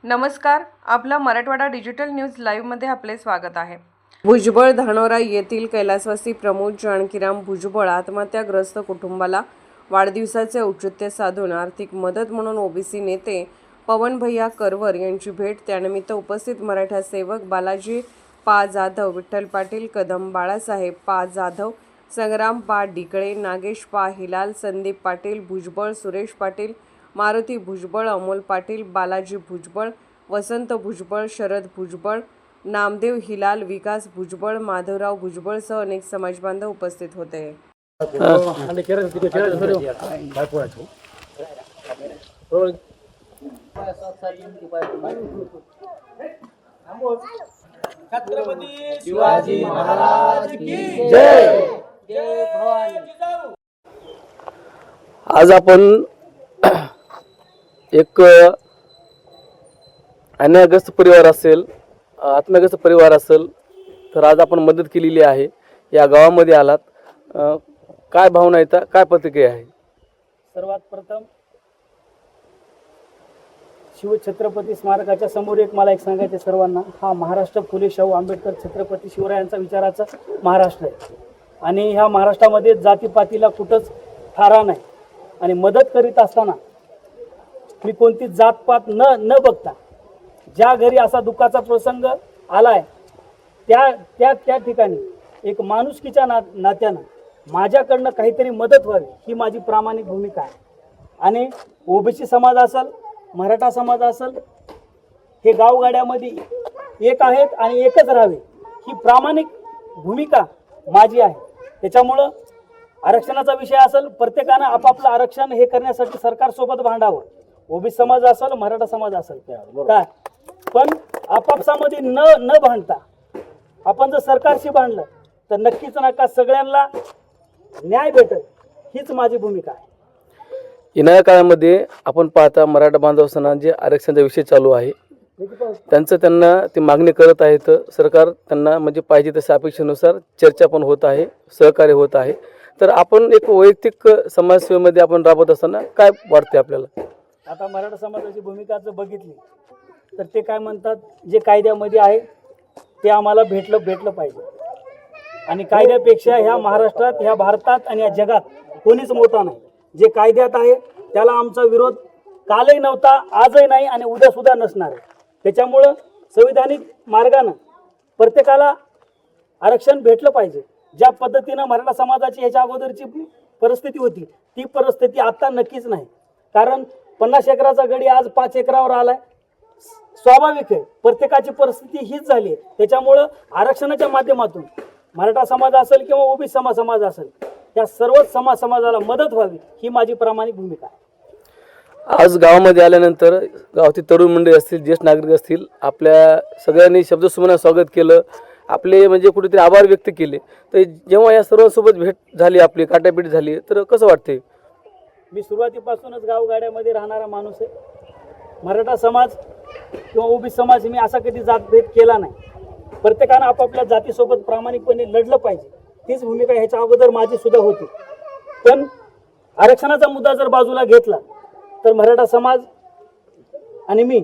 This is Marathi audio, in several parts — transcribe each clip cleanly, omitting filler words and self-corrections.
नमस्कार, आपला मराठवाडा डिजिटल न्यूज लाईव्हमध्ये आपले स्वागत आहे। भुजबळ धानोरा येथील कैलासवासी प्रमोद जानकीराम भुजबळ आत्महत्याग्रस्त कुटुंबाला वाढदिवसाचे औचित्य साधून आर्थिक मदत म्हणून ओबीसी नेते पवन भैया करवर यांची भेट। त्यानिमित्त उपस्थित मराठा सेवक बालाजी पा जाधव, विठ्ठल पाटील कदम, बाळासाहेब पा जाधव, संग्राम पा डिकळे, नागेश पा हिलाल, संदीप पाटील भुजबळ, सुरेश पाटील, मारुती भुजबळ, अमोल पाटील, बालाजी भुजबळ, वसंत भुजबळ, शरद भुजबळ, नामदेव हिलाल, विकास भुजबळ, माधवराव भुजबळसह अनेक समाजबांधव उपस्थित होते। छत्रपती शिवाजी महाराज की जय। जय भवानी। आज आपण एक अन्यायग्रस्त परिवार असेल, आत्महत्याग्रस्त परिवार असेल तर आज आपण मदत केलेली आहे। या गावामध्ये आलात, काय भावना आहेत, काय प्रतिक्रिया आहे? सर्वात प्रथम शिवछत्रपती स्मारकाच्या समोर मला एक सांगायचे सर्वांना, हा महाराष्ट्र फुले शाहू आंबेडकर छत्रपती शिवरायांचा विचाराचा महाराष्ट्र आहे आणि ह्या महाराष्ट्रामध्ये जातीपातीला कुठंच थारा नाही। आणि मदत करीत असताना मी कोणती जातपात न बघता ज्या घरी असा दुःखाचा प्रसंग आलाय त्या ठिकाणी एक माणुसकीच्या नात्यानं माझ्याकडनं काहीतरी मदत व्हावी ही माझी प्रामाणिक भूमिका आहे। आणि ओबीसी समाज असेल, मराठा समाज असेल, हे गावगाड्यामध्ये एक आहेत आणि एकच राहावे ही प्रामाणिक भूमिका माझी आहे। त्याच्यामुळं आरक्षणाचा विषय असेल, प्रत्येकानं आपापलं आरक्षण हे करण्यासाठी सरकारसोबत भांडावं। ओबीसी समाज असेल, मराठा समाज असेल, काय पण आपापसामध्ये न भांडता आपण जर सरकारशी भांडलं तर नक्कीच नका सगळ्यांना न्याय भेटेल, हीच माझी भूमिका आहे। येणाऱ्या काळामध्ये आपण पाहता मराठा बांधवांना जे आरक्षणाचा विषय चालू आहे त्यांना ते मागणी करत आहेत। सरकार त्यांना म्हणजे पाहिजे तशा अपेक्षेनुसार चर्चा पण होत आहे, सहकार्य होत आहे। तर आपण एक वैयक्तिक समाजसेवेमध्ये आपण राबत असताना काय वाटते आपल्याला? आता मराठा समाजाची भूमिका जर बघितली तर ते काय म्हणतात, जे कायद्यामध्ये आहे ते आम्हाला भेटलं पाहिजे। आणि कायद्यापेक्षा ह्या महाराष्ट्रात, ह्या भारतात आणि या जगात कोणीच मोठा नाही। जे कायद्यात आहे त्याला आमचा विरोध कालही नव्हता, आजही नाही आणि उद्या सुद्धा नसणार आहे। त्याच्यामुळं संविधानिक मार्गानं प्रत्येकाला आरक्षण भेटलं पाहिजे। ज्या पद्धतीनं मराठा समाजाची ह्याच्या अगोदरची परिस्थिती होती ती परिस्थिती आता नक्कीच नाही। कारण 50 एकराचा गडी आज 5 एकरावर आलाय, स्वाभाविक आहे, प्रत्येकाची परिस्थिती हीच झाली आहे। त्याच्यामुळं आरक्षणाच्या माध्यमातून मराठा समाज असेल किंवा ओबीसी समाज असेल, या सर्वच समाजाला मदत व्हावी ही माझी प्रामाणिक भूमिका आहे। आज गावामध्ये आल्यानंतर गावातील तरुण मंडळी असतील, ज्येष्ठ नागरिक असतील, आपल्या सगळ्यांनी शब्दसुमनात स्वागत केलं, आपले म्हणजे कुठेतरी आभार व्यक्त केले। तर जेव्हा या सर्वांसोबत भेट झाली, आपली काटापीट झाली, तर कसं वाटते? मी सुरुवातीपासूनच गावगाड्यामध्ये राहणारा माणूस आहे। मराठा समाज किंवा ओबीसी समाज मी असा कधी जातभेद केला नाही। प्रत्येकानं आपापल्या जातीसोबत प्रामाणिकपणे लढलं पाहिजे, तीच भूमिका ह्याच्या अगोदर माझी सुद्धा होती। पण आरक्षणाचा मुद्दा जर बाजूला घेतला तर मराठा समाज आणि मी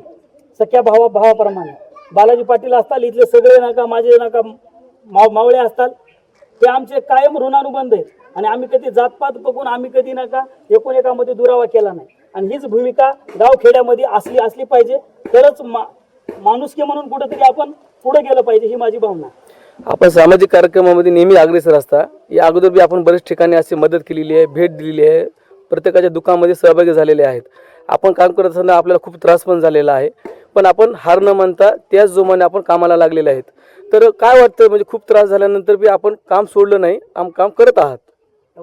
सख्या भावाप्रमाणे, बालाजी पाटील असताल, इथले सगळे नका माझे नका मावळे असताल, ते आमचे कायम ऋणानुबंध आहेत आणि आम्ही कधी जातपात बघून आम्ही कधी नका एकोणएकामध्ये दुरावा केला नाही। आणि हीच भूमिका गावखेड्यामध्ये असली पाहिजे, तरच माणुसकी म्हणून कुठेतरी आपण पुढे गेलं पाहिजे, ही माझी भावना आहे। आपण सामाजिक कार्यक्रमामध्ये नेहमी अग्रेसर असता। या अगोदर बी आपण बरेच ठिकाणी अशी मदत केलेली आहे, भेट दिलेली आहे, प्रत्येकाच्या दुःखामध्ये सहभागी झालेले आहेत। आपण काम करत असताना आपल्याला खूप त्रास पण झालेला आहे, पण आपण हार न मानता त्याच जोमाने आपण कामाला लागलेले आहेत। तर काय वाटतं, म्हणजे खूप त्रास झाल्यानंतर बी आपण काम सोडलं नाही, काम करत आहात?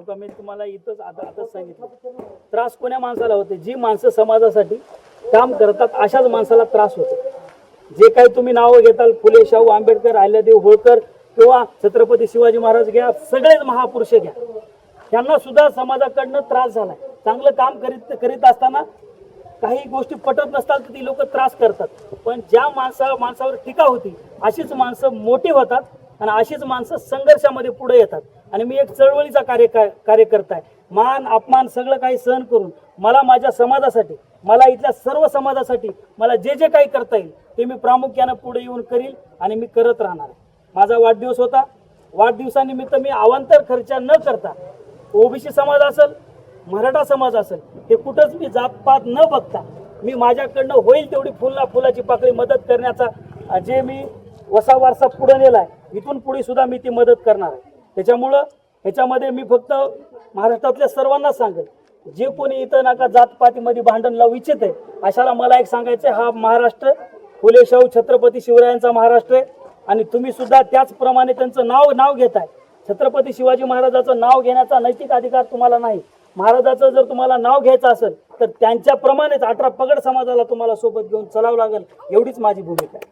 मी तुम्हाला इथंच आताच सांगितलं, त्रास कोण्या माणसाला होते? जी माणसं समाजासाठी काम करतात अशाच माणसाला त्रास होतो। जे काही तुम्ही नावं घेताल, फुले शाहू आंबेडकर, अहिल्यादेवी होळकर किंवा छत्रपती शिवाजी महाराज घ्या, सगळेच महापुरुष घ्या, त्यांना सुद्धा समाजाकडनं त्रास झालाय। चांगलं काम करीत असताना काही गोष्टी पटत नसतात तर ती लोक त्रास करतात, पण ज्या माणसावर टीका होती अशीच माणसं मोठी होतात आणि अशीच माणसं संघर्षामध्ये पुढे येतात। आणि मी एक चळवळीचा कार्यकर्ता आहे। मान अपमान सगळं काही सहन करून मला माझ्या समाजासाठी मला इथल्या सर्व समाजासाठी मला जे जे काही करता येईल ते मी प्रामुख्यानं पुढे येऊन करील आणि मी करत राहणार आहे. माझा वाढदिवस होता, वाढदिवसानिमित्त मी अवांतर खर्च न करता ओबीसी समाज असेल, मराठा समाज असेल, हे कुठंच मी जातपात न बघता मी माझ्याकडनं होईल तेवढी फुलाची पाकळी मदत करण्याचा जे मी वसा वारसा पुढे नेला आहे, इथून पुढे सुद्धा मी ती मदत करणार आहे. त्याच्यामुळं ह्याच्यामध्ये मी फक्त महाराष्ट्रातल्या सर्वांना सांगेल, जे कोणी इथं नाका जातपातीमध्ये भांडण लावू इच्छित आहे अशाला मला एक सांगायचं आहे, हा महाराष्ट्र फुले शाहू छत्रपती शिवरायांचा महाराष्ट्र आहे आणि तुम्ही सुद्धा त्याचप्रमाणे त्यांचं नाव घेताय. छत्रपती शिवाजी महाराजाचं नाव घेण्याचा नैतिक अधिकार तुम्हाला नाही. महाराजाचं जर तुम्हाला नाव घ्यायचं असेल तर त्यांच्याप्रमाणेच 18 पगड समाजाला तुम्हाला सोबत घेऊन चालावं लागेल, एवढीच माझी भूमिका आहे.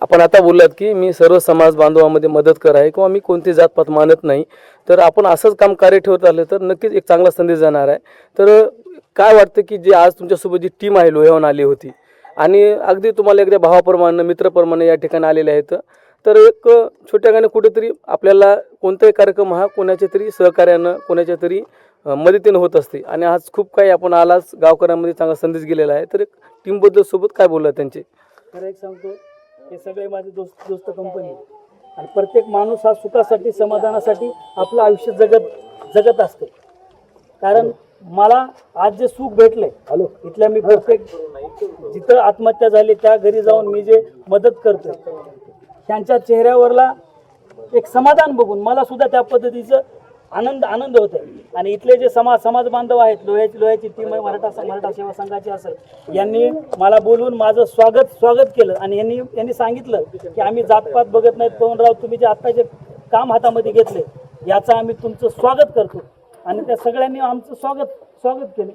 आपण आता बोललात की मी सर्व समाज बांधवांमध्ये मदत कराय किंवा मी कोणती जातपात मानत नाही, तर आपण असंच काम कार्य ठेवत आलं तर नक्कीच एक चांगला संदेश जाणार आहे. तर काय वाटतं की जे आज तुमच्यासोबत जी टीम आहे लोह्याहून आली होती आणि अगदी तुम्हाला एकदा भावाप्रमाणे मित्रप्रमाणे या ठिकाणी आलेले आहेत, तर एक छोट्यागाने कुठेतरी आपल्याला कोणताही कार्यक्रम हा कोणाच्या तरी सहकार्यानं कोणाच्या तरी मदतीनं होत असते आणि आज खूप काही आपण आलाच गावकऱ्यांमध्ये चांगला संदेश गेलेला आहे. तर एक टीमबद्दल सोबत काय बोलला त्यांचे? खरं एक सांगतो, हे सगळे माझे दोस्त कंपनी आहे आणि प्रत्येक माणूस हा सुखासाठी समाधानासाठी आपलं आयुष्य जगत असते. कारण मला आज जे सुख भेटले इथल्या मी प्रत्येक जिथं आत्महत्या झाली त्या घरी जाऊन मी जे मदत करतो त्यांच्या चेहऱ्यावरला एक समाधान बघून मला सुद्धा त्या पद्धतीचं आनंद होत आहे. आणि इथले जे समाज बांधव आहेत, लोह्याची टीम आहे, मराठा सेवा संघाची असेल, यांनी मला बोलवून माझं स्वागत केलं आणि यांनी सांगितलं की आम्ही जातपात बघत नाहीत पवनराव, तुम्ही जे आत्ता जे काम हातामध्ये घेतले याचं आम्ही तुमचं स्वागत करतो आणि त्या सगळ्यांनी आमचं स्वागत केलं.